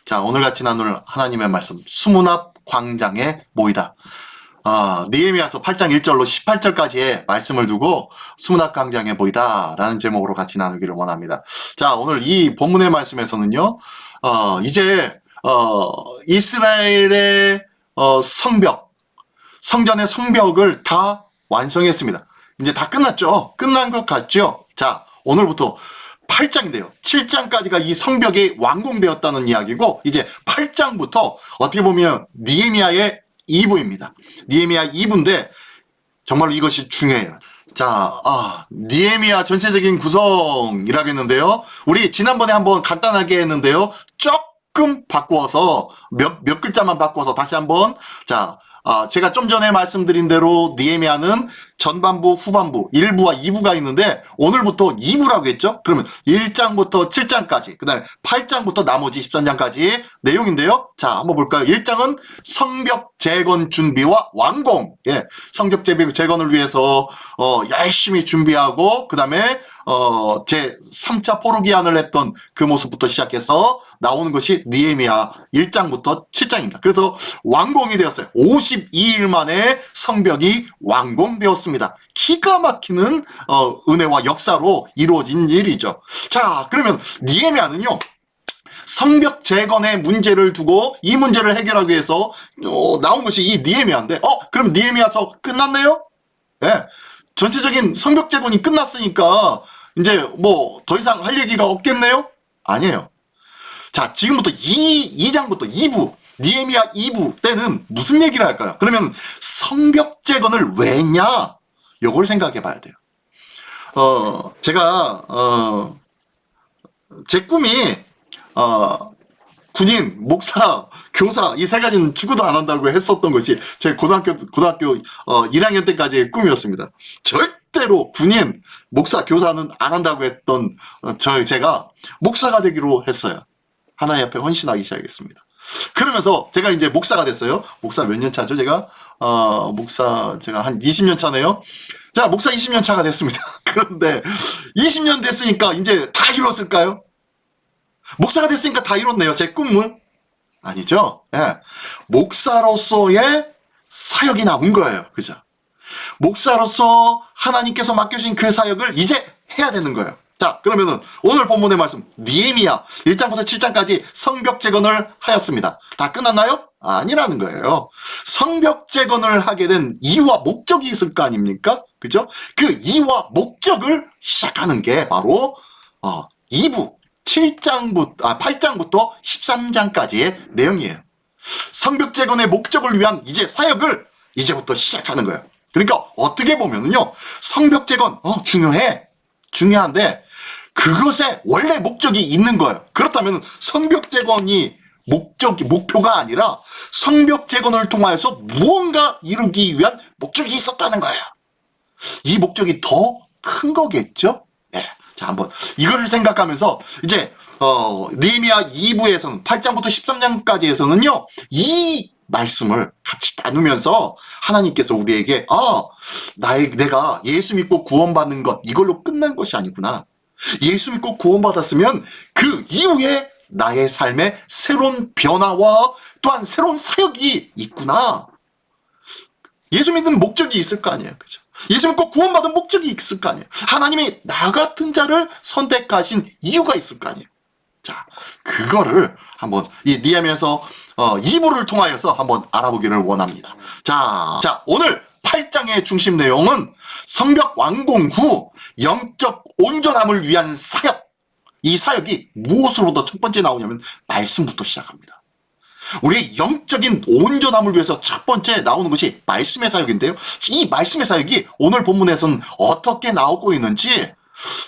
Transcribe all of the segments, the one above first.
자, 오늘 같이 나눌 하나님의 말씀, 수문앞 광장에 모이다. 느헤미야서 8장 1절로 18절까지의 말씀을 두고 수문앞 광장에 모이다 라는 제목으로 같이 나누기를 원합니다. 자, 오늘 이 본문의 말씀에서는요, 이제 이스라엘의 성전의 성벽을 다 완성했습니다. 이제 다 끝났죠? 끝난 것 같죠? 자, 오늘부터 8장인데요. 7장까지가 이 성벽이 완공되었다는 이야기고, 이제 8장부터 어떻게 보면 느헤미야의 2부입니다. 느헤미야 2부인데 정말로 이것이 중요해요. 자, 느헤미야 전체적인 구성이라고 했는데요. 우리 지난번에 한번 간단하게 했는데요. 조금 바꾸어서 몇 글자만 바꿔서 다시 한번, 자, 제가 좀 전에 말씀드린 대로 느헤미야는 전반부, 후반부, 1부와 2부가 있는데 오늘부터 2부라고 했죠? 그러면 1장부터 7장까지, 그 다음에 8장부터 나머지 13장까지 내용인데요. 자, 한번 볼까요? 1장은 성벽 재건 준비와 완공. 예, 성벽 재건을 위해서 열심히 준비하고, 그 다음에 제 3차 포르기안을 했던 그 모습부터 시작해서 나오는 것이 느헤미야 1장부터 7장입니다. 그래서 완공이 되었어요. 52일 만에 성벽이 완공되었습니다. 기가 막히는 은혜와 역사로 이루어진 일이죠. 자, 그러면 느헤미야는요, 성벽 재건의 문제를 두고 이 문제를 해결하기 위해서 나온 것이 이 느헤미야인데, 그럼 느헤미야서 끝났네요? 예, 전체적인 성벽 재건이 끝났으니까 이제 뭐 더 이상 할 얘기가 없겠네요? 아니에요. 자, 지금부터 2장부터 2부, 느헤미야 2부 때는 무슨 얘기를 할까요? 그러면 성벽 재건을 왜 했냐? 요걸 생각해 봐야 돼요. 제가 제 꿈이 군인, 목사, 교사 이 세 가지는 죽어도 안 한다고 했었던 것이 제 고등학교 1학년 때까지의 꿈이었습니다. 절대로 군인, 목사, 교사는 안 한다고 했던 제가 목사가 되기로 했어요. 하나님 앞에 헌신하기 시작했습니다. 그러면서 제가 이제 목사가 됐어요. 목사 몇 년 차죠? 제가 제가 한 20년 차네요. 자, 목사 20년 차가 됐습니다. 그런데 20년 됐으니까 이제 다 이뤘을까요? 목사가 됐으니까 다 이뤘네요. 제 꿈을. 아니죠. 예. 목사로서의 사역이 남은 거예요. 그죠? 목사로서 하나님께서 맡겨주신 그 사역을 이제 해야 되는 거예요. 자, 그러면은 오늘 본문의 말씀, 느헤미야 1장부터 7장까지 성벽 재건을 하였습니다. 다 끝났나요? 아니라는 거예요. 성벽 재건을 하게 된 이유와 목적이 있을 거 아닙니까? 그죠? 그 이유와 목적을 시작하는 게 바로 2부 8장부터 13장까지의 내용이에요. 성벽 재건의 목적을 위한 이제 사역을 이제부터 시작하는 거예요. 그러니까 어떻게 보면은요, 성벽 재건 중요한데 그것에 원래 목적이 있는 거예요. 그렇다면 성벽 재건이 목표가 아니라 성벽 재건을 통하여서 무언가 이루기 위한 목적이 있었다는 거예요. 이 목적이 더 큰 거겠죠? 예. 자, 한번 이거를 생각하면서 이제 느헤미야 2부에서는 8장부터 13장까지에서는요, 이 말씀을 같이 나누면서 하나님께서 우리에게 내가 예수 믿고 구원받는 것 이걸로 끝난 것이 아니구나. 예수 믿고 구원받았으면 그 이후에 나의 삶에 새로운 변화와 또한 새로운 사역이 있구나. 예수 믿는 목적이 있을 거 아니에요. 그죠? 예수 믿고 구원받은 목적이 있을 거 아니에요. 하나님이 나 같은 자를 선택하신 이유가 있을 거 아니에요. 자, 그거를 한번 이 느헤미야서 2부를 통하여서 한번 알아보기를 원합니다. 자, 오늘 8장의 중심 내용은 성벽 완공 후 영적 온전함을 위한 사역. 이 사역이 무엇으로부터 첫 번째 나오냐면 말씀부터 시작합니다. 우리 영적인 온전함을 위해서 첫 번째 나오는 것이 말씀의 사역인데요. 이 말씀의 사역이 오늘 본문에서는 어떻게 나오고 있는지,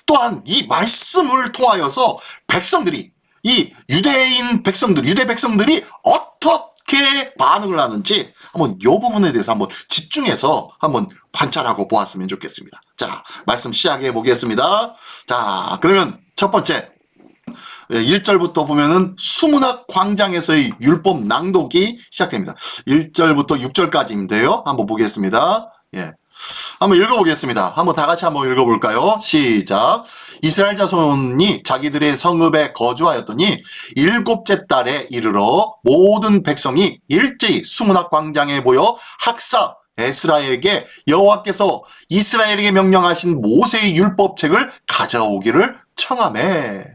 또한 이 말씀을 통하여서 백성들이, 이 유대 백성들이 어떻게 반응을 하는지 한번 이 부분에 대해서 한번 집중해서 한번 관찰하고 보았으면 좋겠습니다. 자, 말씀 시작해 보겠습니다. 자, 그러면 첫 번째 1절부터 보면은 수문학 광장에서의 율법 낭독이 시작됩니다. 1절부터 6절까지인데요. 한번 보겠습니다. 예. 한번 읽어보겠습니다. 한번 다 같이 한번 읽어볼까요? 시작. 이스라엘 자손이 자기들의 성읍에 거주하였더니 일곱째 달에 이르러 모든 백성이 일제히 수문학 광장에 모여 학사 에스라에게 여호와께서 이스라엘에게 명령하신 모세의 율법책을 가져오기를 청하매.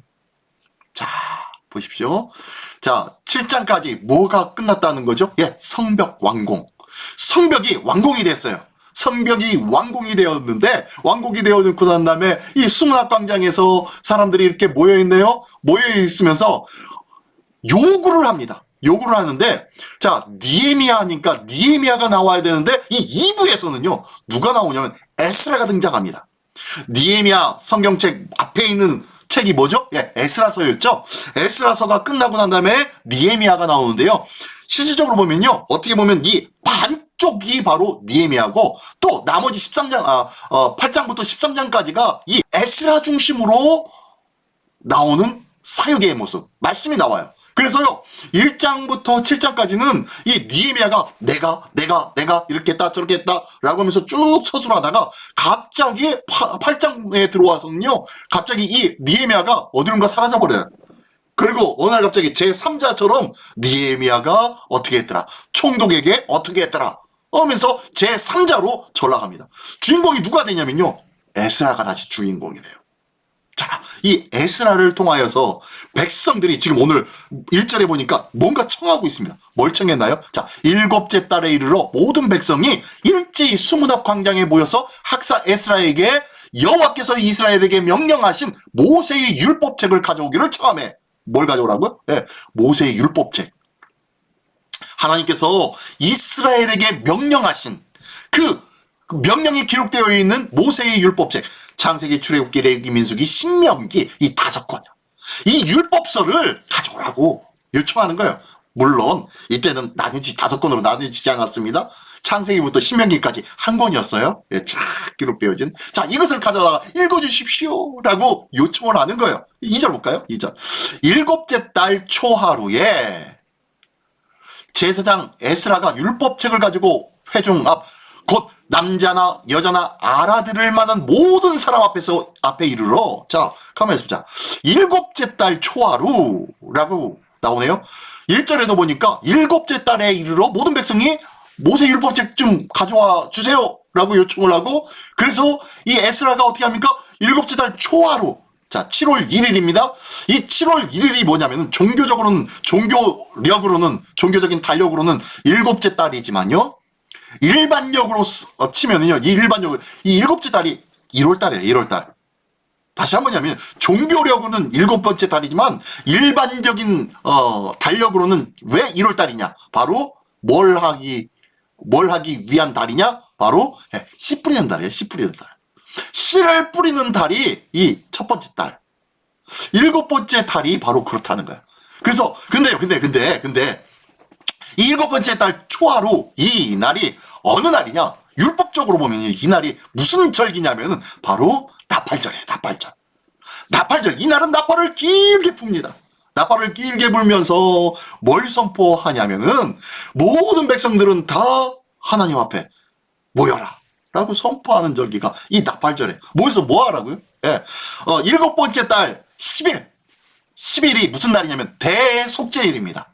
자, 보십시오. 자, 7장까지 뭐가 끝났다는 거죠? 예, 성벽 완공. 성벽이 완공이 됐어요. 성벽이 완공이 되었는데, 완공이 되어놓고 난 다음에 이 수문학 광장에서 사람들이 이렇게 모여있네요. 모여있으면서 요구를 합니다. 요구를 하는데, 자, 니에미아니까 니에미아가 나와야 되는데, 이 2부에서는요, 누가 나오냐면 에스라가 등장합니다. 니에미아 성경책 앞에 있는 책이 뭐죠? 예, 에스라서였죠? 에스라서가 끝나고 난 다음에 니에미아가 나오는데요. 실질적으로 보면요, 어떻게 보면 이 반쪽이 바로 니에미아고, 또 나머지 8장부터 13장까지가 이 에스라 중심으로 나오는 사역의 모습, 말씀이 나와요. 그래서요, 1장부터 7장까지는 이 니에미아가 내가 이렇게 했다 저렇게 했다 라고 하면서 쭉 서술하다가 갑자기 8장에 들어와서는요, 갑자기 이 니에미아가 어디론가 사라져버려요. 그리고 어느 날 갑자기 제3자처럼 니에미아가 어떻게 했더라, 총독에게 어떻게 했더라 하면서 제3자로 전락합니다. 주인공이 누가 되냐면요, 에스라가 다시 주인공이 돼요. 자, 이 에스라를 통하여서 백성들이 지금 오늘 1절에 보니까 뭔가 청하고 있습니다. 뭘 청했나요? 자, 일곱째 달에 이르러 모든 백성이 일제히 수문앞 광장에 모여서 학사 에스라에게 여호와께서 이스라엘에게 명령하신 모세의 율법책을 가져오기를 청하매. 뭘 가져오라고요? 네, 모세의 율법책. 하나님께서 이스라엘에게 명령하신 그 명령이 기록되어 있는 모세의 율법책. 창세기, 출애굽기, 레위기, 민수기, 신명기 이 5권. 이 율법서를 가져오라고 요청하는 거예요. 물론 이때는 나뉘지 5권으로 나뉘지 않았습니다. 창세기부터 신명기까지 한 권이었어요. 예, 쫙 기록되어진. 자, 이것을 가져다가 읽어주십시오 라고 요청을 하는 거예요. 2절 볼까요? 2절. 일곱째 달 초하루에 제사장 에스라가 율법책을 가지고 회중 앞 곧 남자나 여자나 알아들을 만한 모든 사람 앞에 이르러. 자, 가만히 있습니다. 일곱째 달 초하루라고 나오네요. 1절에도 보니까 일곱째 달에 이르러 모든 백성이 모세 율법책 좀 가져와 주세요 라고 요청을 하고, 그래서 이 에스라가 어떻게 합니까? 일곱째 달 초하루. 자, 7월 1일입니다. 이 7월 1일이 뭐냐면은 종교적으로는, 종교적인 달력으로는 일곱째 달이지만요, 일반력으로 치면은요, 이 일곱째 달이 1월 달이에요, 1월 달. 다시 한 번냐면, 종교력으로는 7번째 달이지만, 일반적인, 달력으로는 왜 1월 달이냐? 바로, 뭘 하기 위한 달이냐? 바로, 씨 뿌리는 달이에요, 씨 뿌리는 달. 씨를 뿌리는 달이 이 첫 번째 달. 7번째 달이 바로 그렇다는 거예요. 그래서, 근데, 이 7번째 달 초하루, 이 날이 어느 날이냐? 율법적으로 보면 이 날이 무슨 절기냐면은 바로 나팔절이에요, 나팔절. 나팔절, 이 날은 나팔을 길게 풉니다. 나팔을 길게 불면서 뭘 선포하냐면은 모든 백성들은 다 하나님 앞에 모여라 라고 선포하는 절기가 이 나팔절이에요. 모여서 뭐 하라고요? 예. 7번째 달 10일. 10일이 무슨 날이냐면 대속죄일입니다.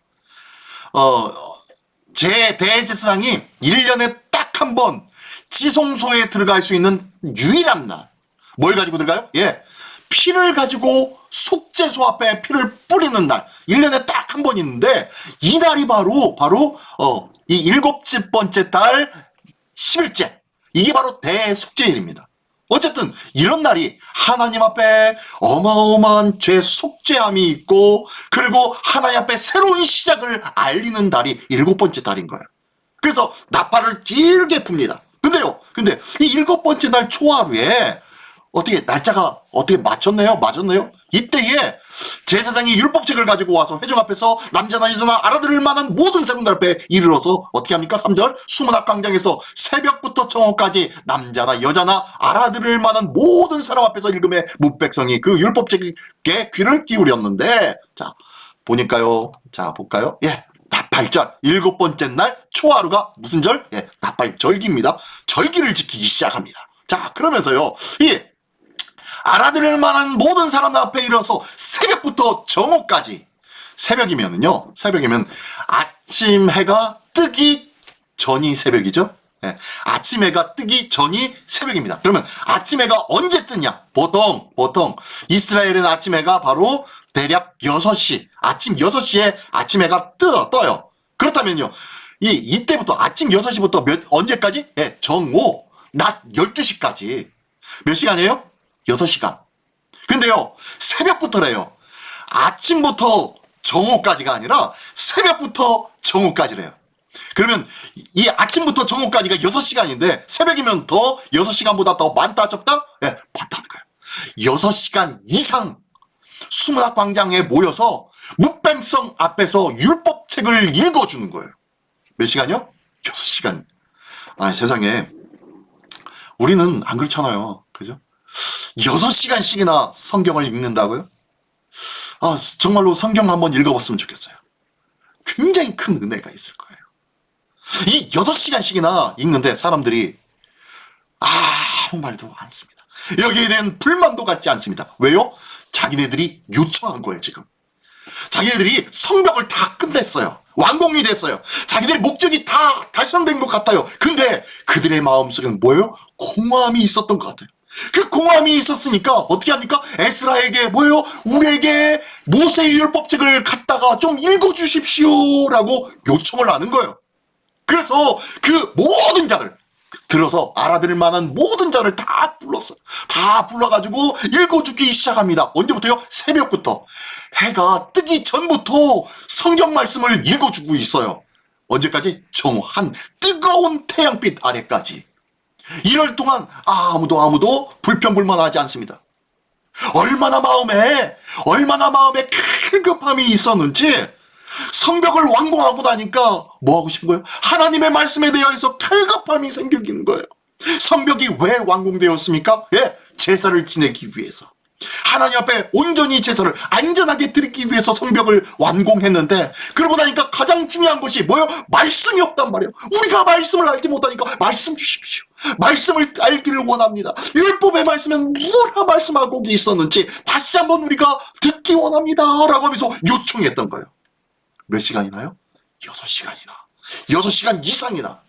대제사장이 1년에 딱 한 번 지성소에 들어갈 수 있는 유일한 날. 뭘 가지고 들어가요? 예. 피를 가지고 속죄소 앞에 피를 뿌리는 날. 1년에 딱 한 번 있는데, 이 날이 바로, 이 7번째 달 10일째. 이게 바로 대속죄일입니다. 어쨌든 이런 날이 하나님 앞에 어마어마한 죄 속죄함이 있고, 그리고 하나님 앞에 새로운 시작을 알리는 달이 7번째 달인 거예요. 그래서 나팔을 길게 풉니다. 근데 이 7번째 날 초하루에 어떻게 날짜가 어떻게 맞췄네요? 이때에 제사장이 율법책을 가지고 와서 회중 앞에서 남자나 여자나 알아들을 만한 모든 사람들 앞에 이르러서 어떻게 합니까? 3절 수문학 광장에서 새벽부터 정오까지 남자나 여자나 알아들을 만한 모든 사람 앞에서 읽음에 문백성이 그 율법책에 귀를 기울였는데, 자 보니까요. 자 볼까요? 예, 발절, 7번째 날 초하루가 무슨 절? 예, 나팔절기입니다. 절기를 지키기 시작합니다. 자, 그러면서요, 이 알아들을 만한 모든 사람 앞에 일어서 새벽부터 정오까지, 새벽이면 아침 해가 뜨기 전이 새벽이죠. 예, 아침 해가 뜨기 전이 새벽입니다. 그러면 아침 해가 언제 뜨냐? 보통 이스라엘은 아침 해가 바로 대략 6시, 아침 6시에 아침 해가 떠요. 그렇다면요, 이때부터 아침 6시부터 언제까지? 예, 정오, 낮 12시까지. 몇 시간이에요? 6시간. 근데요, 새벽부터래요. 아침부터 정오까지가 아니라 새벽부터 정오까지래요. 그러면 이 아침부터 정오까지가 6시간인데 새벽이면 더 6시간보다 더 많다 적다? 예, 많다는 거예요. 6시간 이상 수문학광장에 모여서 묵뱀성 앞에서 율법책을 읽어주는 거예요. 몇 시간이요? 6시간. 아, 세상에. 우리는 안 그렇잖아요. 그죠? 6시간씩이나 성경을 읽는다고요? 아, 정말로 성경 한번 읽어봤으면 좋겠어요. 굉장히 큰 은혜가 있을 거예요. 이 6시간씩이나 읽는데 사람들이 아무 말도 안 씁니다. 여기에 대한 불만도 갖지 않습니다. 왜요? 자기네들이 요청한 거예요, 지금. 자기네들이 성벽을 다 끝냈어요. 완공이 됐어요. 자기들의 목적이 다 달성된 것 같아요. 근데 그들의 마음속에는 뭐예요? 공허함이 있었던 것 같아요. 그 공허함이 있었으니까 어떻게 합니까? 에스라에게 뭐예요? 우리에게 모세의 율법책을 갖다가 좀 읽어주십시오 라고 요청을 하는 거예요. 그래서 그 모든 자들 들어서 알아들을 만한 모든 자를 다 불렀어요. 다 불러가지고 읽어주기 시작합니다. 언제부터요? 새벽부터. 해가 뜨기 전부터 성경 말씀을 읽어주고 있어요. 언제까지? 정오한 뜨거운 태양빛 아래까지. 이럴 동안 아무도 불평불만하지 않습니다. 얼마나 마음에 갈급함이 있었는지 성벽을 완공하고 나니까 뭐 하고 싶은 거예요? 하나님의 말씀에 대해서 갈급함이 생기는 거예요. 성벽이 왜 완공되었습니까? 예, 제사를 지내기 위해서. 하나님 앞에 온전히 제사를 안전하게 드리기 위해서 성벽을 완공했는데, 그러고 나니까 가장 중요한 것이 뭐예요? 말씀이 없단 말이에요. 우리가 말씀을 알지 못하니까 말씀 주십시오. 말씀을 알기를 원합니다. 율법의 말씀은 뭐라 말씀하고 있었는지 다시 한번 우리가 듣기 원합니다 라고 하면서 요청했던 거예요. 몇 시간이나요? 6시간이나. 6시간 이상이나.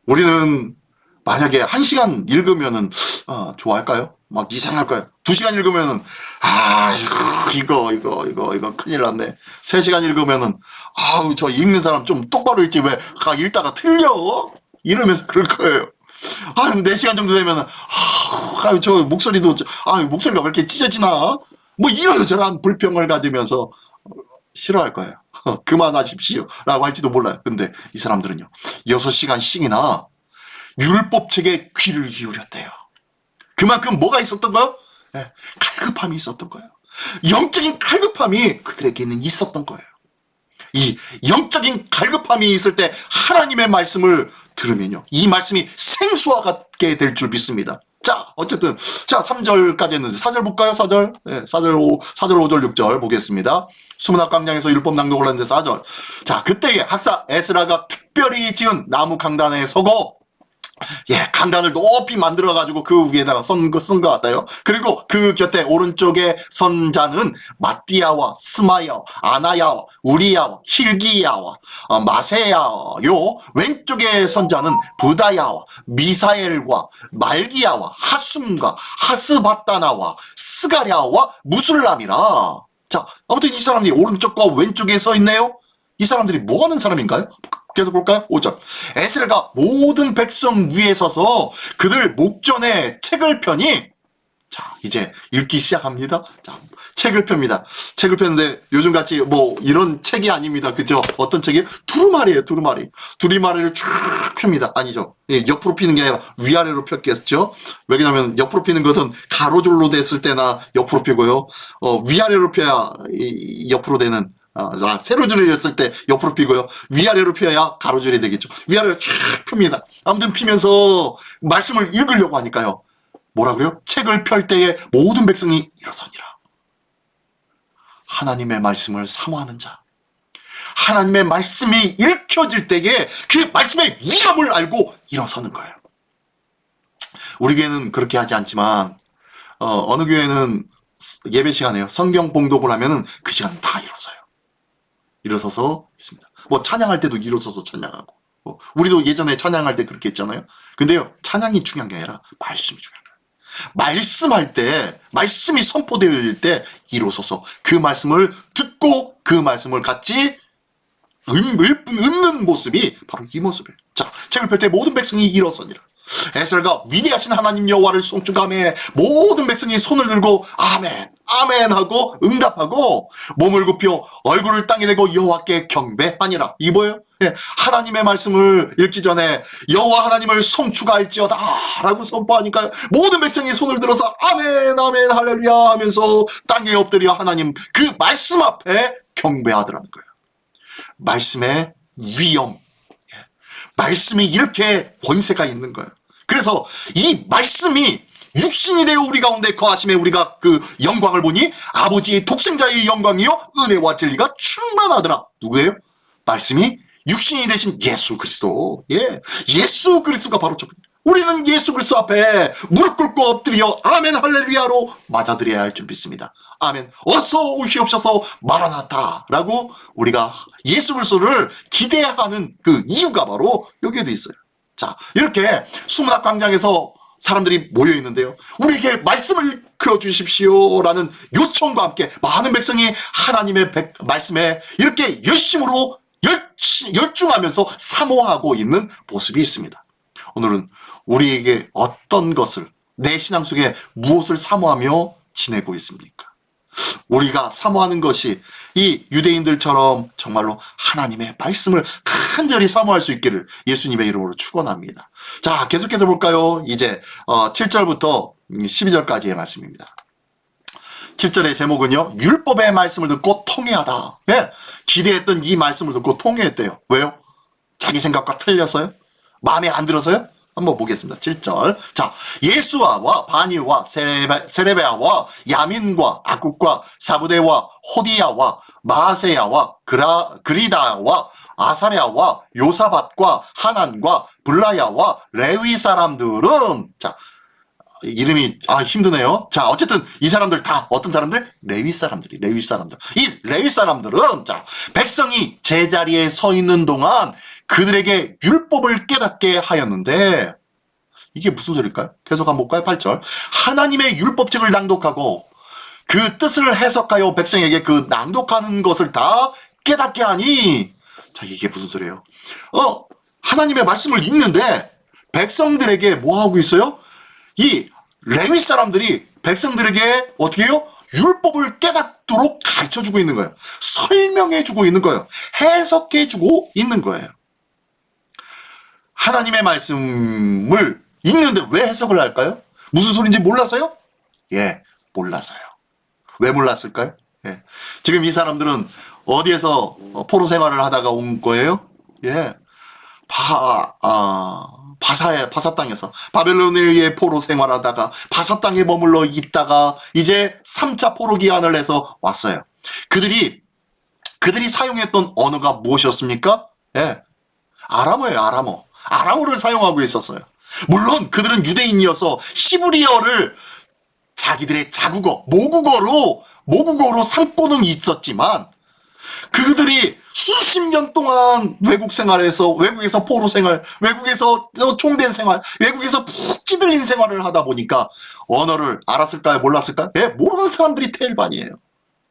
우리는 만약에 1시간 읽으면은 좋아할까요? 막 이상할까요? 2시간 읽으면은 이거 큰일 났네. 3시간 읽으면은 저 읽는 사람 좀 똑바로 읽지 왜 읽다가 틀려? 이러면서 그럴 거예요. 4시간 정도 되면은 저 목소리도 목소리가 왜 이렇게 찢어지나? 뭐 이런저런 불평을 가지면서 싫어할 거예요. 그만하십시오 라고 할지도 몰라요. 근데 이 사람들은요, 6시간씩이나 율법책에 귀를 기울였대요. 그만큼 뭐가 있었던가요? 네, 갈급함이 있었던 거예요. 영적인 갈급함이 그들에게는 있었던 거예요. 이 영적인 갈급함이 있을 때 하나님의 말씀을 들으면요, 이 말씀이 생수와 같게 될 줄 믿습니다. 자, 어쨌든 3절까지 했는데 4절 볼까요? 4절. 네, 4절 5절 6절 보겠습니다. 수문학광장에서 율법 낭독을 했는데 4절. 자, 그때에 학사 에스라가 특별히 지은 나무 강단에 서고, 강단을 높이 만들어가지고 그 위에다가 쓴 것 같아요. 그리고 그 곁에 오른쪽에 선자는 마띠아와 스마야, 아나야, 우리야, 힐기야와 마세야요. 왼쪽에 선자는 부다야와 미사엘과 말기야와 하숨과 하스바다나와 스가랴와 무술람이라. 자, 아무튼 이 사람들이 오른쪽과 왼쪽에 서 있네요. 이 사람들이 뭐 하는 사람인가요? 계속 볼까요? 5절. 에스라가 모든 백성 위에 서서 그들 목전에 책을 펴니, 자, 이제 읽기 시작합니다. 자, 책을 펴니다. 책을 폈는데 요즘같이 뭐 이런 책이 아닙니다. 그죠? 어떤 책이에요? 두루마리예요, 두루마리. 두루마리를 쭉 펴니다. 아니죠. 옆으로 피는 게 아니라 위아래로 폈겠죠? 왜냐면 옆으로 피는 것은 가로줄로 됐을 때나 옆으로 피고요. 위아래로 펴야 옆으로 되는, 세로줄이 됐을 때 옆으로 피고요. 위아래로 펴야 가로줄이 되겠죠. 위아래로 쫙 핍니다. 아무튼 피면서 말씀을 읽으려고 하니까요. 뭐라 그래요? 책을 펼 때에 모든 백성이 일어서니라. 하나님의 말씀을 사모하는 자, 하나님의 말씀이 읽혀질 때에 그 말씀의 위험을 알고 일어서는 거예요. 우리 교회는 그렇게 하지 않지만 어느 교회는 예배 시간에요. 성경 봉독을 하면은 그 시간 다 일어서서 있습니다. 뭐 찬양할 때도 일어서서 찬양하고, 우리도 예전에 찬양할 때 그렇게 했잖아요. 근데요, 찬양이 중요한 게 아니라 말씀이 중요한 거예요. 말씀할 때, 말씀이 선포되어질 때 일어서서 그 말씀을 듣고 그 말씀을 같이 읊는 모습이 바로 이 모습이에요. 자, 책을 펼 때 모든 백성이 일어서니라. 에스라가 위대하신 하나님 여호와를 송축하며 모든 백성이 손을 들고 아멘 아멘 하고 응답하고 몸을 굽혀 얼굴을 땅에 대고 여호와께 경배하니라. 이 뭐예요? 예, 하나님의 말씀을 읽기 전에 여호와 하나님을 송축할지어다 라고 선포하니까 모든 백성이 손을 들어서 아멘 아멘 할렐루야 하면서 땅에 엎드려 하나님 그 말씀 앞에 경배하더라는 거예요. 말씀의 위엄, 말씀이 이렇게 권세가 있는 거예요. 그래서 이 말씀이 육신이 되어 우리 가운데 거하심에 우리가 그 영광을 보니 아버지의 독생자의 영광이요 은혜와 진리가 충만하더라. 누구예요? 말씀이 육신이 되신 예수 그리스도. 예, 예수 그리스도가 바로 저분이에요. 우리는 예수 그리스도 앞에 무릎 꿇고 엎드려 아멘 할렐루야로 맞아드려야 할 줄 믿습니다. 아멘 어서 오시옵소서 마라나타 라고 우리가 예수 그리스도를 기대하는 그 이유가 바로 여기에도 있어요. 자, 이렇게 수문학 광장에서 사람들이 모여 있는데요, 우리에게 말씀을 그려 주십시오 라는 요청과 함께 많은 백성이 하나님의 말씀에 이렇게 열심으로 열중하면서 사모하고 있는 모습이 있습니다. 오늘은 우리에게 어떤 것을, 내 신앙 속에 무엇을 사모하며 지내고 있습니까? 우리가 사모하는 것이 이 유대인들처럼 정말로 하나님의 말씀을 간절히 사모할 수 있기를 예수님의 이름으로 축원합니다. 자, 계속해서 볼까요? 이제 7절부터 12절까지의 말씀입니다. 7절의 제목은요, 율법의 말씀을 듣고 통회하다. 예, 기대했던 이 말씀을 듣고 통회했대요. 왜요? 자기 생각과 틀렸어요? 마음에 안 들어서요? 한번 보겠습니다. 7절. 자, 예수아와 바니와 세레베아와 야민과 아굽과 사부대와 호디야와 마세야와 그리다와 아사랴와 요사밧과 하난과 블라야와 레위 사람들은, 자, 이름이 힘드네요. 자, 어쨌든 이 사람들 다 어떤 사람들? 레위 사람들. 이 레위 사람들은, 자, 백성이 제자리에 서 있는 동안 그들에게 율법을 깨닫게 하였는데, 이게 무슨 소리일까요? 계속 한번 볼까요? 8절. 하나님의 율법책을 낭독하고 그 뜻을 해석하여 백성에게 그 낭독하는 것을 다 깨닫게 하니, 자, 이게 무슨 소리예요? 하나님의 말씀을 읽는데 백성들에게 뭐 하고 있어요? 이 레위 사람들이 백성들에게 어떻게 해요? 율법을 깨닫도록 가르쳐주고 있는 거예요. 설명해주고 있는 거예요. 해석해주고 있는 거예요. 하나님의 말씀을 읽는데 왜 해석을 할까요? 무슨 소리인지 몰라서요? 예, 몰라서요. 왜 몰랐을까요? 예. 지금 이 사람들은 어디에서 포로 생활을 하다가 온 거예요? 예. 바사 땅에서 바벨론의 포로 생활하다가 바사 땅에 머물러 있다가 이제 3차 포로 기한을 해서 왔어요. 그들이 사용했던 언어가 무엇이었습니까? 예. 아람어예요, 아람어. 아람어를 사용하고 있었어요. 물론 그들은 유대인이어서 히브리어를 자기들의 자국어, 모국어로 삼고는 있었지만, 그들이 수십 년 동안 외국에서 포로 생활, 외국에서 총된 생활, 외국에서 푹 찌들린 생활을 하다 보니까 언어를 알았을까요? 몰랐을까요? 예, 모르는 사람들이 태일반이에요.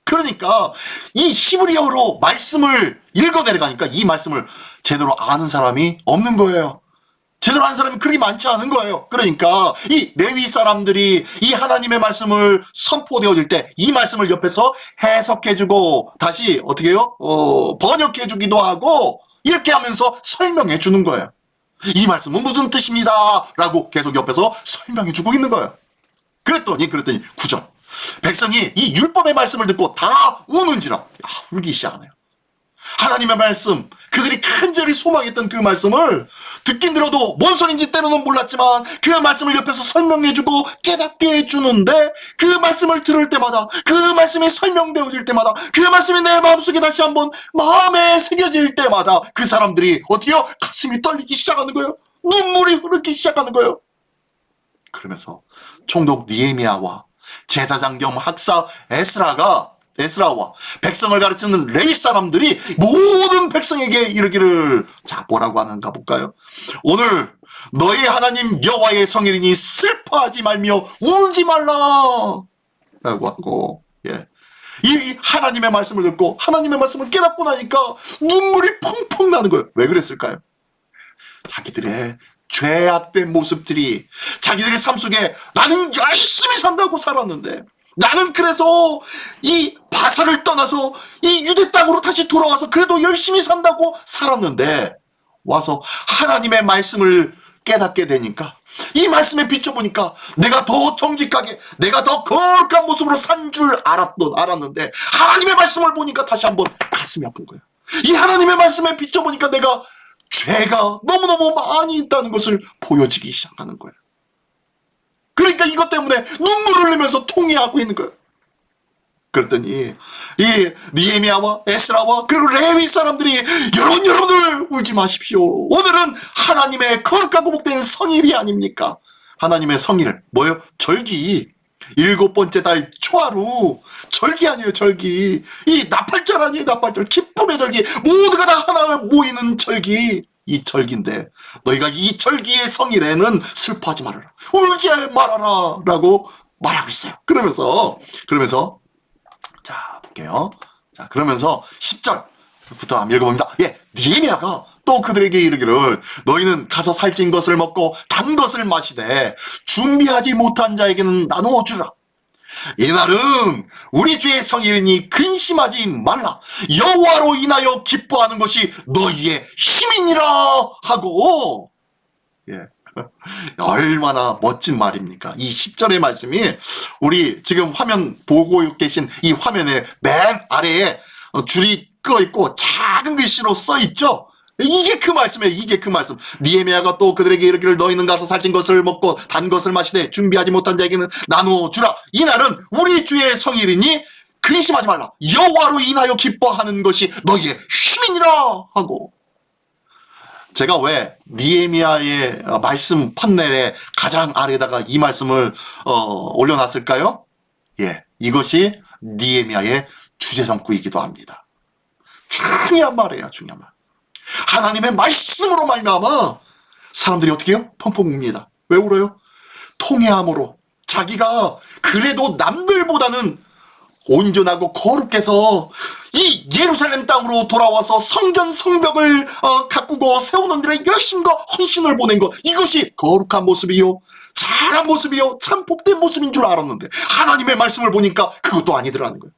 그러니까 이 히브리어로 말씀을 읽어내려가니까 이 말씀을 제대로 아는 사람이 없는 거예요. 제대로 아는 사람이 그렇게 많지 않은 거예요. 그러니까 이 레위 사람들이 이 하나님의 말씀을 선포되어질 때 이 말씀을 옆에서 해석해주고 다시 어떻게 해요? 번역해주기도 하고 이렇게 하면서 설명해주는 거예요. 이 말씀은 무슨 뜻입니다 라고 계속 옆에서 설명해주고 있는 거예요. 그랬더니 9절. 백성이 이 율법의 말씀을 듣고 다 우는지라. 울기 시작하네요. 하나님의 말씀, 그들이 간절히 소망했던 그 말씀을 듣긴 들어도 뭔 소린지 때로는 몰랐지만 그 말씀을 옆에서 설명해주고 깨닫게 해주는데, 그 말씀을 들을 때마다, 그 말씀이 설명되어질 때마다, 그 말씀이 내 마음속에 다시 한번 마음에 새겨질 때마다 그 사람들이 어떻게요? 가슴이 떨리기 시작하는 거예요. 눈물이 흐르기 시작하는 거예요. 그러면서 총독 느헤미야와 제사장 겸 학사 에스라와 백성을 가르치는 레위 사람들이 모든 백성에게 이르기를, 자, 뭐라고 하는가 볼까요? 오늘 너희 하나님 여호와의 성일이니 슬퍼하지 말며 울지 말라 라고 하고, 이 하나님의 말씀을 듣고 하나님의 말씀을 깨닫고 나니까 눈물이 펑펑 나는 거예요. 왜 그랬을까요? 자기들의 죄악된 모습들이, 자기들의 삶 속에 나는 열심히 산다고 살았는데, 나는 그래서 이 바사를 떠나서 이 유대 땅으로 다시 돌아와서 그래도 열심히 산다고 살았는데, 와서 하나님의 말씀을 깨닫게 되니까, 이 말씀에 비춰보니까 내가 더 정직하게, 내가 더 거룩한 모습으로 산 줄 알았는데, 하나님의 말씀을 보니까 다시 한번 가슴이 아픈 거예요. 이 하나님의 말씀에 비춰보니까 내가 죄가 너무너무 많이 있다는 것을 보여지기 시작하는 거예요. 그러니까 이것 때문에 눈물을 흘리면서 통회하고 있는 거예요. 그랬더니 이 느헤미야와 에스라와 그리고 레위 사람들이, 여러분들 울지 마십시오. 오늘은 하나님의 거룩하고 복된 성일이 아닙니까? 하나님의 성일, 뭐예요? 절기. 7번째 달 초하루, 절기 아니에요, 절기. 이 나팔절 아니에요, 나팔절. 기쁨의 절기. 모두가 다 하나 모이는 절기. 이 절기인데, 너희가 이 절기의 성일에는 슬퍼하지 말아라, 울지 말아라 라고 말하고 있어요. 그러면서 자, 볼게요. 자, 그러면서 10절부터 한번 읽어봅니다. 느헤미야가 또 그들에게 이르기를, 너희는 가서 살찐 것을 먹고 단 것을 마시되 준비하지 못한 자에게는 나누어 주라. 이날은 우리 주의 성일이니 근심하지 말라. 여호와로 인하여 기뻐하는 것이 너희의 힘이니라 하고. 얼마나 멋진 말입니까? 이 10절의 말씀이 말씀이 지금 화면 보고 계신 이 화면의 맨 아래에 줄이 끄어 있고 작은 글씨로 써 있죠? 이게 그 말씀이에요. 이게 그 말씀. 느헤미야가 또 그들에게 이르기를, 너희는 가서 살찐 것을 먹고 단 것을 마시되 준비하지 못한 자에게는 나누어 주라. 이날은 우리 주의 성일이니 근심하지 말라. 여호와로 인하여 기뻐하는 것이 너희의 힘이니라 하고. 제가 왜 느헤미야의 말씀 판넬에 가장 아래에다가 이 말씀을 올려놨을까요? 이것이 느헤미야의 주제성구이기도 합니다. 중요한 말이에요. 중요한 말. 하나님의 말씀으로 말미암아 사람들이 어떻게 해요? 펑펑 웁니다. 왜 울어요? 통회함으로, 자기가 그래도 남들보다는 온전하고 거룩해서 이 예루살렘 땅으로 돌아와서 성전 성벽을 가꾸고 세우는 데에 열심과 헌신을 보낸 것, 이것이 거룩한 모습이요, 잘한 모습이요, 참 복된 모습인 줄 알았는데, 하나님의 말씀을 보니까 그것도 아니더라는 거예요.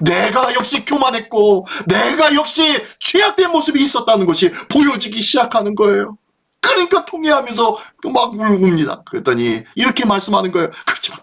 내가 역시 교만했고 내가 역시 죄악된 모습이 있었다는 것이 보여지기 시작하는 거예요. 그러니까 통회하면서 막 웁니다. 그랬더니 이렇게 말씀하는 거예요. 그렇지 마.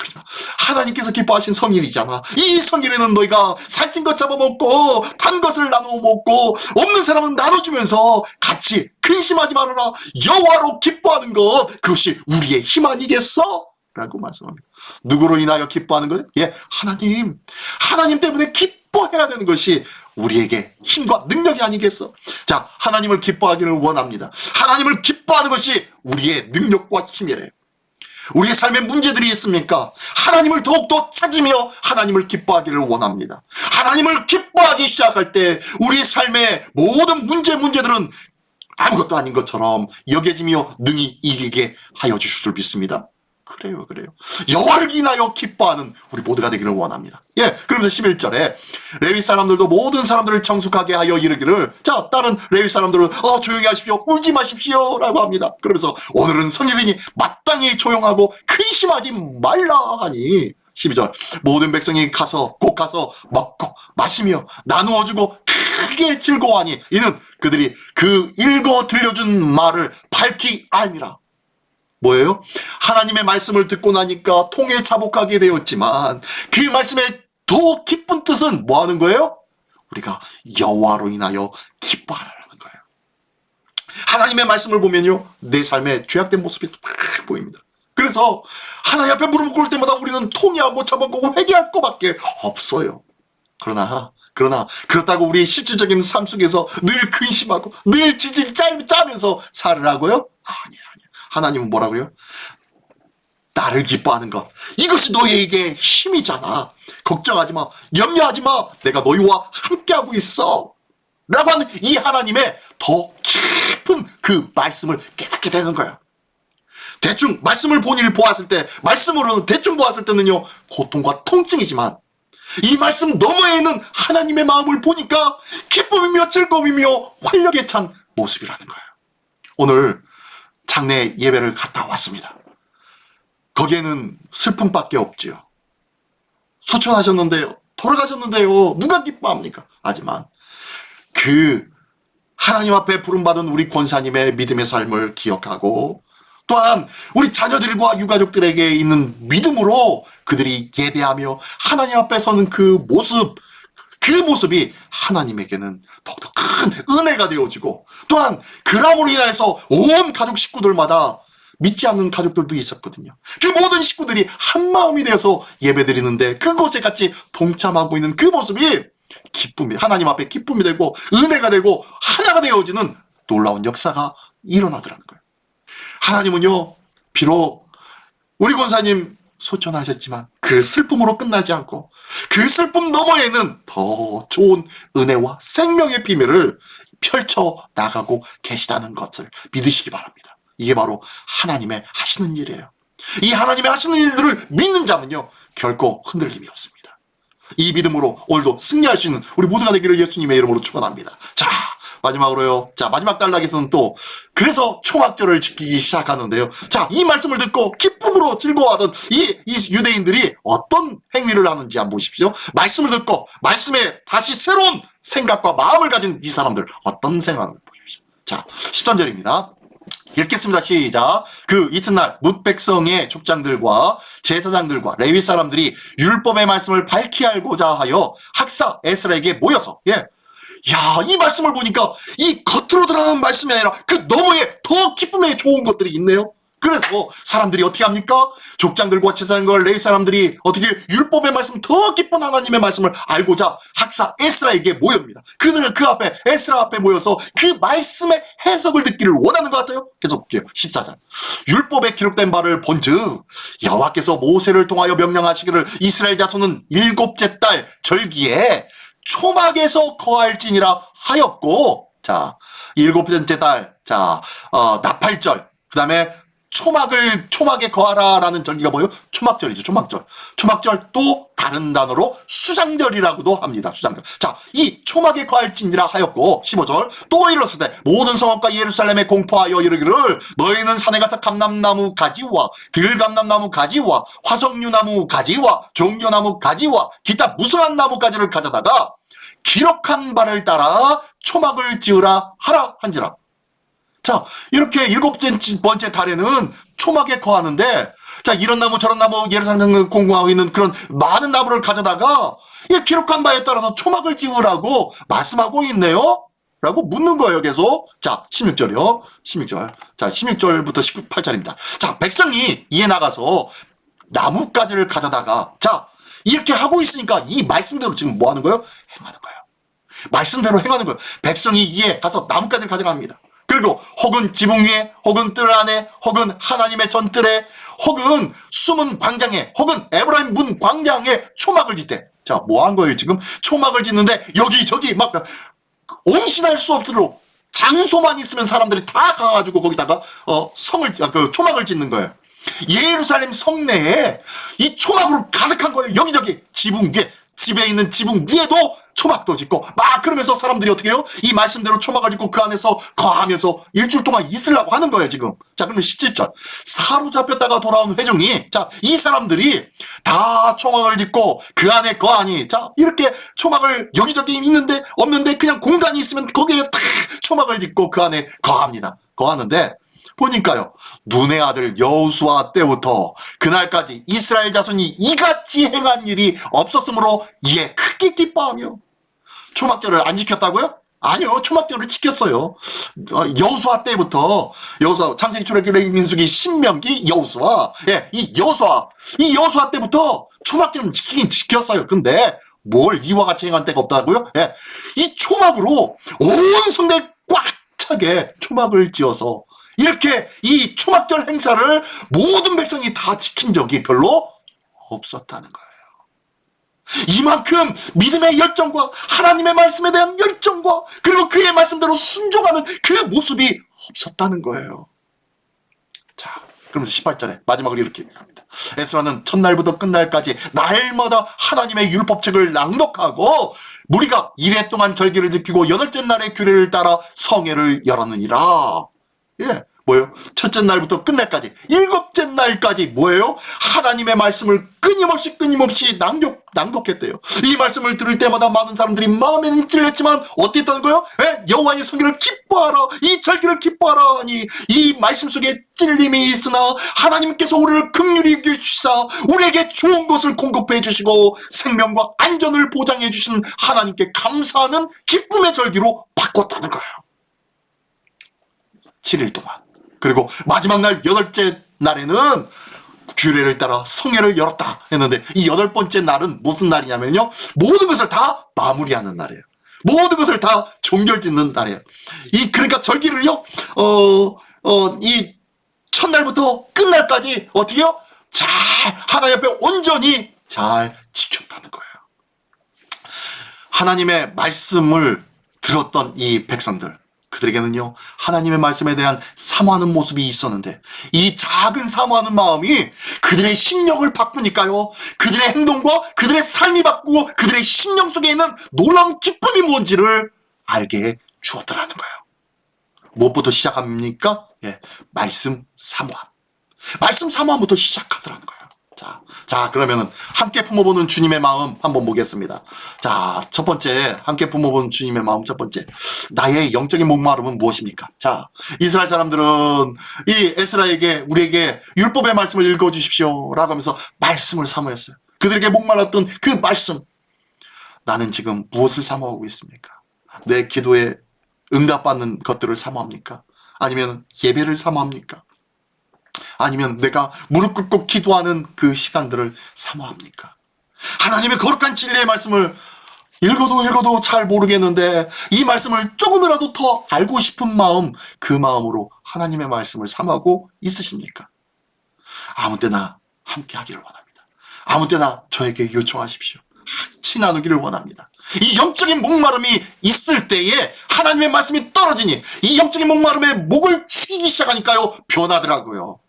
하나님께서 기뻐하신 성일이잖아. 이 성일에는 너희가 살찐 것 잡아먹고 단 것을 나누어 먹고 없는 사람은 나눠주면서 같이 근심하지 말아라. 여호와로 기뻐하는 것, 그것이 우리의 힘 아니겠어? 라고 말씀합니다. 누구로 인하여 기뻐하는 거예요? 하나님 때문에 기뻐해야 되는 것이 우리에게 힘과 능력이 아니겠어? 자, 하나님을 기뻐하기를 원합니다. 하나님을 기뻐하는 것이 우리의 능력과 힘이래요. 우리의 삶에 문제들이 있습니까? 하나님을 더욱더 찾으며 하나님을 기뻐하기를 원합니다. 하나님을 기뻐하기 시작할 때 우리 삶의 모든 문제들은 아무것도 아닌 것처럼 여겨지며 능히 이기게 하여 주실 줄 믿습니다. 그래요. 여호와를 인하여 기뻐하는 우리 모두가 되기를 원합니다. 그러면서 11절에 레위 사람들도 모든 사람들을 정숙하게 하여 이르기를, 자, 다른 레위 사람들은 조용히 하십시오, 울지 마십시오 라고 합니다. 그러면서 오늘은 성일이니 마땅히 조용하고 근심하지 말라 하니, 12절, 모든 백성이 곧 가서 먹고 마시며 나누어주고 크게 즐거워하니, 이는 그들이 그 읽어 들려준 말을 밝히 알미라. 뭐예요? 하나님의 말씀을 듣고 나니까 통에 자복하게 되었지만 그 말씀의 더 깊은 뜻은 뭐 하는 거예요? 우리가 여호와로 인하여 기뻐하라는 거예요. 하나님의 말씀을 보면요, 내 삶의 죄악된 모습이 막 보입니다. 그래서 하나님 앞에 무릎 꿇을 때마다 우리는 통회하고 잡아보고 회개할 것밖에 없어요. 그러나 그렇다고 우리 실질적인 삶 속에서 늘 근심하고 늘 질질 짜면서 살으라고요? 아니야. 하나님은 뭐라고요? 나를 기뻐하는 것, 이것이 너에게 힘이잖아. 걱정하지 마, 염려하지 마, 내가 너희와 함께하고 있어 라고 하는 이 하나님의 더 깊은 그 말씀을 깨닫게 되는 거예요. 대충 말씀을 본일 보았을 때, 말씀으로는 대충 보았을 때는요, 고통과 통증이지만 이 말씀 너머에는 하나님의 마음을 보니까 기쁨이며 즐거움이며 활력에 찬 모습이라는 거예요. 오늘 장례 예배를 갔다 왔습니다. 거기에는 슬픔밖에 없지요. 소천하셨는데요, 돌아가셨는데요, 누가 기뻐합니까? 하지만 그 하나님 앞에 부름받은 우리 권사님의 믿음의 삶을 기억하고 또한 우리 자녀들과 유가족들에게 있는 믿음으로 그들이 예배하며 하나님 앞에 서는 그 모습이 하나님에게는 더욱더 큰 은혜가 되어지고, 또한 그람으로 인해서 온 가족 식구들마다 믿지 않는 가족들도 있었거든요. 그 모든 식구들이 한 마음이 되어서 예배드리는데 그곳에 같이 동참하고 있는 그 모습이 기쁨이, 하나님 앞에 기쁨이 되고 은혜가 되고 하나가 되어지는 놀라운 역사가 일어나더라는 거예요. 하나님은요, 비록 우리 권사님 소천하셨지만 그 슬픔으로 끝나지 않고 그 슬픔 너머에는 더 좋은 은혜와 생명의 비밀을 펼쳐 나가고 계시다는 것을 믿으시기 바랍니다. 이게 바로 하나님의 하시는 일이에요. 이 하나님의 하시는 일들을 믿는 자는요, 결코 흔들림이 없습니다. 이 믿음으로 오늘도 승리할 수 있는 우리 모두가 되기를 예수님의 이름으로 축원합니다. 자, 마지막으로요. 자, 마지막 단락에서는 또 그래서 초막절을 지키기 시작하는데요. 자, 이 말씀을 듣고 기쁨으로 즐거워하던 이 유대인들이 어떤 행위를 하는지 한번 보십시오. 말씀을 듣고 말씀에 다시 새로운 생각과 마음을 가진 이 사람들 어떤 생각을 보십시오. 자, 13절입니다. 읽겠습니다. 시작. 그 이튿날 뭇 백성의 족장들과 제사장들과 레위 사람들이 율법의 말씀을 밝히 알고자 하여 학사 에스라에게 모여서, 야, 이 말씀을 보니까 이 겉으로 드러나는 말씀이 아니라 그 너머에 더 기쁨에 좋은 것들이 있네요. 그래서 사람들이 어떻게 합니까? 족장들과 제사장과 레위 사람들이 어떻게 율법의 말씀, 더 기쁜 하나님의 말씀을 알고자 학사 에스라에게 모여옵니다. 그들은 그 앞에, 에스라 앞에 모여서 그 말씀의 해석을 듣기를 원하는 것 같아요. 계속 볼게요. 14절. 율법에 기록된 바를 본즉 여호와께서 모세를 통하여 명령하시기를 이스라엘 자손은 일곱째 달 절기에 초막에서 거할지니라 하였고, 자, 일곱째 달, 자, 나팔절, 그 다음에 초막에 거하라라는 절기가 뭐예요? 초막절이죠. 초막절 또 다른 단어로 수장절이라고도 합니다. 수장절. 자, 이 초막에 거할지니라 하였고, 15절. 또 일렀을 때 모든 성읍과 예루살렘에 공포하여 이르기를 너희는 산에 가서 감람나무 가지와 들감람나무 가지와 화석류나무 가지와 종려나무 가지와 기타 무성한 나무가지를 가져다가 기록한 바를 따라 초막을 지으라 하라 한지라. 자, 이렇게 일곱째 번째 달에는 초막에 거하는데, 자, 이런 나무 저런 나무 예루살렘을 공공하고 있는 그런 많은 나무를 가져다가 기록한 바에 따라서 초막을 지으라고 말씀하고 있네요? 라고 묻는 거예요, 계속. 자, 16절이요. 16절. 자, 16절부터 18절입니다. 자, 백성이 이에 나가서 나뭇가지를 가져다가, 자, 이렇게 하고 있으니까 이 말씀대로 지금 뭐 하는 거예요? 행하는 거예요. 말씀대로 행하는 거예요. 백성이 이에 가서 나뭇가지를 가져갑니다. 그리고 혹은 지붕 위에, 혹은 뜰 안에, 혹은 하나님의 전뜰에, 혹은 숨은 광장에, 혹은 에브라임 문 광장에 초막을 짓대. 자, 뭐 한 거예요, 지금? 초막을 짓는데 여기저기 막 온신할 수 없도록 장소만 있으면 사람들이 다 가가지고 거기다가 초막을 짓는 거예요. 예루살렘 성내에 이 초막으로 가득한 거예요. 여기저기 지붕 위에, 집에 있는 지붕 위에도 초막도 짓고 막 그러면서 사람들이 어떻게 해요? 이 말씀대로 초막을 짓고 그 안에서 거하면서 일주일 동안 있으려고 하는 거예요, 지금. 자, 그러면 17절. 사로잡혔다가 돌아온 회중이, 자, 이 사람들이 다 초막을 짓고 그 안에 거하니, 자, 이렇게 초막을 여기저기 있는데 없는데 그냥 공간이 있으면 거기에 다 초막을 짓고 그 안에 거합니다. 거하는데 보니까요, 눈의 아들 여호수아 때부터 그날까지 이스라엘 자손이 이같이 행한 일이 없었으므로 이에 크게 기뻐하며 초막절을 안 지켰다고요? 아니요, 초막절을 지켰어요. 여호수아 때부터, 여호수아, 창세기, 출애굽기, 민수기, 신명기, 여호수아, 예, 이 여호수아 때부터 초막절은 지키긴 지켰어요. 근데 뭘 이와 같이 행한 때가 없다고요? 예, 이 초막으로 온 성대 꽉 차게 초막을 지어서 이렇게 이 초막절 행사를 모든 백성이 다 지킨 적이 별로 없었다는 거예요. 이만큼 믿음의 열정과 하나님의 말씀에 대한 열정과 그리고 그의 말씀대로 순종하는 그 모습이 없었다는 거예요. 자, 그러면서 18절에 마지막으로 이렇게 얘기합니다. 에스라는 첫날부터 끝날까지 날마다 하나님의 율법책을 낭독하고 무리가 이래 동안 절기를 지키고 여덟째 날의 규례를 따라 성회를 열었느니라. 예, 뭐예요? 첫째 날부터 끝날까지, 일곱째 날까지 뭐예요? 하나님의 말씀을 끊임없이 낭독했대요. 이 말씀을 들을 때마다 많은 사람들이 마음에는 찔렸지만 어떻게 했다는 거예요? 예? 여호와의 성결을 기뻐하라, 이 절기를 기뻐하라 하니 이 말씀 속에 찔림이 있으나 하나님께서 우리를 긍휼히 여기시사 우리에게 좋은 것을 공급해 주시고 생명과 안전을 보장해 주신 하나님께 감사하는 기쁨의 절기로 바꿨다는 거예요. 7일 동안. 그리고 마지막 날 여덟째 날에는 규례를 따라 성회를 열었다 했는데 이 여덟 번째 날은 무슨 날이냐면요, 모든 것을 다 마무리하는 날이에요. 모든 것을 다 종결짓는 날이에요. 그러니까 절기를요, 이 첫날부터 끝날까지 어떻게요? 잘 하나님 앞에 온전히 잘 지켰다는 거예요. 하나님의 말씀을 들었던 이 백성들, 그들에게는요, 하나님의 말씀에 대한 사모하는 모습이 있었는데 이 작은 사모하는 마음이 그들의 심령을 바꾸니까요, 그들의 행동과 그들의 삶이 바꾸고 그들의 심령 속에 있는 놀라운 기쁨이 뭔지를 알게 해 주었더라는 거예요. 무엇부터 시작합니까? 예, 말씀 사모함. 말씀 사모함부터 시작하더라는 거예요. 자, 그러면은 함께 품어보는 주님의 마음 한번 보겠습니다. 자, 첫 번째, 함께 품어보는 주님의 마음 첫 번째. 나의 영적인 목마름은 무엇입니까? 자, 이스라엘 사람들은 이 에스라에게, 우리에게 율법의 말씀을 읽어주십시오 라고 하면서 말씀을 사모했어요. 그들에게 목말랐던 그 말씀. 나는 지금 무엇을 사모하고 있습니까? 내 기도에 응답받는 것들을 사모합니까? 아니면 예배를 사모합니까? 아니면 내가 무릎 꿇고 기도하는 그 시간들을 사모합니까? 하나님의 거룩한 진리의 말씀을 읽어도 잘 모르겠는데 이 말씀을 조금이라도 더 알고 싶은 마음, 그 마음으로 하나님의 말씀을 사모하고 있으십니까? 아무 때나 함께 하기를 원합니다. 아무 때나 저에게 요청하십시오. 같이 나누기를 원합니다. 이 영적인 목마름이 있을 때에 하나님의 말씀이 떨어지니 이 영적인 목마름에 목을 치기 시작하니까요, 변하더라고요.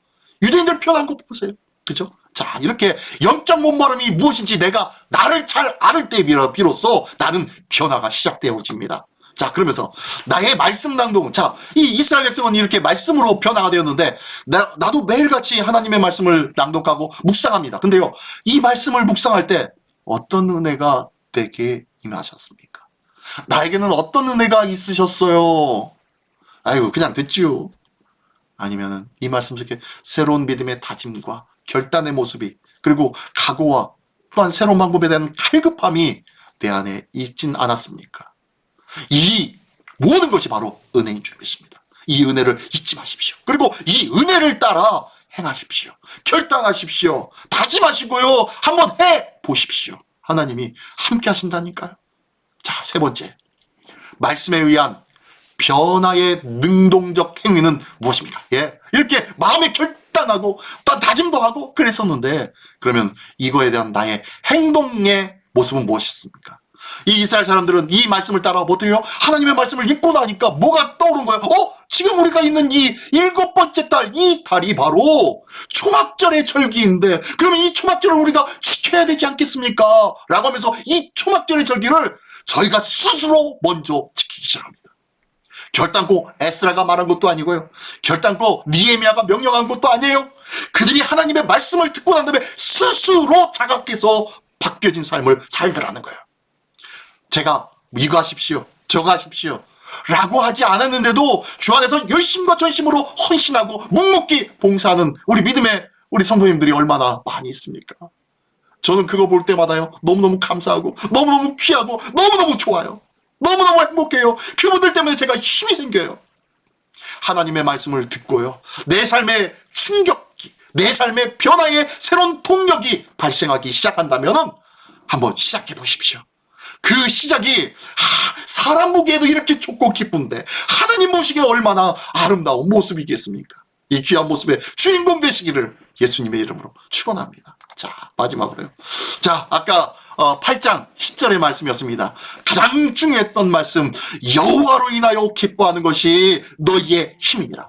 유대인들 변한 거 보세요. 그죠? 자, 이렇게 영적 목마름이 무엇인지 내가 나를 잘 알을 때 비로소 나는 변화가 시작되어집니다. 자, 그러면서 나의 말씀 낭독. 자, 이 이스라엘 백성은 이렇게 말씀으로 변화가 되었는데 나도 매일같이 하나님의 말씀을 낭독하고 묵상합니다. 근데요, 이 말씀을 묵상할 때 어떤 은혜가 내게 임하셨습니까? 나에게는 어떤 은혜가 있으셨어요? 아이고, 그냥 듣지요. 아니면은 이 말씀 속에 새로운 믿음의 다짐과 결단의 모습이, 그리고 각오와 또한 새로운 방법에 대한 칼급함이 내 안에 있진 않았습니까? 이 모든 것이 바로 은혜인 줄 믿습니다. 이 은혜를 잊지 마십시오. 그리고 이 은혜를 따라 행하십시오. 결단하십시오. 다짐하시고요, 한번 해보십시오. 하나님이 함께 하신다니까요. 자, 세 번째, 말씀에 의한 변화의 능동적 행위는 무엇입니까? 예, 이렇게 마음에 결단하고 또 다짐도 하고 그랬었는데, 그러면 이거에 대한 나의 행동의 모습은 무엇이었습니까? 이 이스라엘 사람들은 이 말씀을 따라 어떻게요? 하나님의 말씀을 읽고 나니까 뭐가 떠오른 거예요? 지금 우리가 있는 이 일곱 번째 달, 이 달이 바로 초막절의 절기인데 그러면 이 초막절을 우리가 지켜야 되지 않겠습니까? 라고 하면서 이 초막절의 절기를 저희가 스스로 먼저 지키기 시작합니다. 결단코 에스라가 말한 것도 아니고요, 결단코 느헤미야가 명령한 것도 아니에요. 그들이 하나님의 말씀을 듣고 난 다음에 스스로 자각해서 바뀌어진 삶을 살더라는 거예요. 제가 이거 하십시오, 저거 하십시오 라고 하지 않았는데도 주 안에서 열심과 전심으로 헌신하고 묵묵히 봉사하는 우리 믿음의 우리 성도님들이 얼마나 많이 있습니까? 저는 그거 볼 때마다요, 너무너무 감사하고 너무너무 귀하고 너무너무 좋아요. 너무너무 행복해요. 그분들 때문에 제가 힘이 생겨요. 하나님의 말씀을 듣고요, 내 삶의 충격기, 내 삶의 변화의 새로운 동력이 발생하기 시작한다면 한번 시작해 보십시오. 그 시작이 사람 보기에도 이렇게 좋고 기쁜데 하나님 보시기에 얼마나 아름다운 모습이겠습니까? 이 귀한 모습의 주인공 되시기를 예수님의 이름으로 축원합니다. 자, 마지막으로요. 자, 아까 8장 10절의 말씀이었습니다. 가장 중요했던 말씀, 여호와로 인하여 기뻐하는 것이 너희의 힘이니라.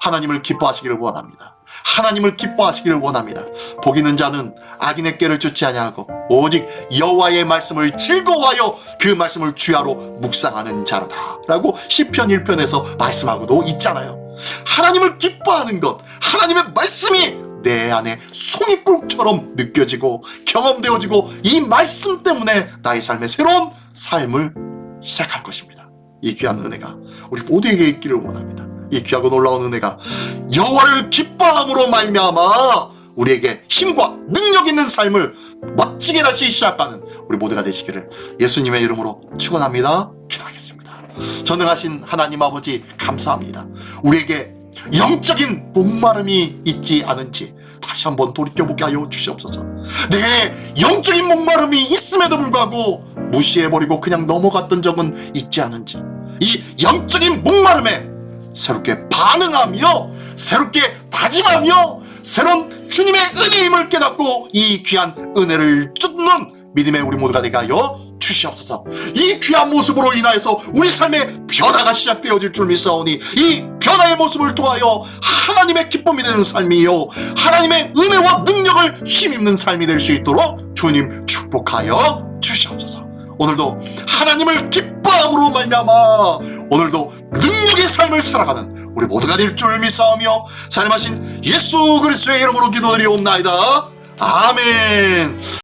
하나님을 기뻐하시기를 원합니다. 하나님을 기뻐하시기를 원합니다. 복 있는 자는 악인의 꾀를 쫓지 아니하고 오직 여호와의 말씀을 즐거워하여 그 말씀을 주야로 묵상하는 자로다 라고 시편 1편에서 말씀하고도 있잖아요. 하나님을 기뻐하는 것, 하나님의 말씀이 내 안에 송이꿀처럼 느껴지고 경험되어지고 이 말씀 때문에 나의 삶의 새로운 삶을 시작할 것입니다. 이 귀한 은혜가 우리 모두에게 있기를 원합니다. 이 귀하고 놀라운 은혜가 여호와를 기뻐함으로 말미암아 우리에게 힘과 능력 있는 삶을 멋지게 다시 시작하는 우리 모두가 되시기를 예수님의 이름으로 축원합니다. 기도하겠습니다. 전능하신 하나님 아버지, 감사합니다. 우리에게 영적인 목마름이 있지 않은지 다시 한번 돌이켜보게 하여 주시옵소서. 내 영적인 목마름이 있음에도 불구하고 무시해버리고 그냥 넘어갔던 적은 있지 않은지, 이 영적인 목마름에 새롭게 반응하며 새롭게 다짐하며 새로운 주님의 은혜의 힘을 깨닫고 이 귀한 은혜를 쫓는 믿음의 우리 모두가 되게 하여 주시옵소서. 이 귀한 모습으로 인하여서 우리 삶의 변화가 시작되어질 줄 믿사오니 이 변화의 모습을 통하여 하나님의 기쁨이 되는 삶이요, 하나님의 은혜와 능력을 힘입는 삶이 될 수 있도록 주님 축복하여 주시옵소서. 오늘도 하나님을 기뻐함으로 말미암아 오늘도 능력의 삶을 살아가는 우리 모두가 될 줄 믿사오며 사랑하신 예수 그리스도의 이름으로 기도드리옵나이다. 아멘.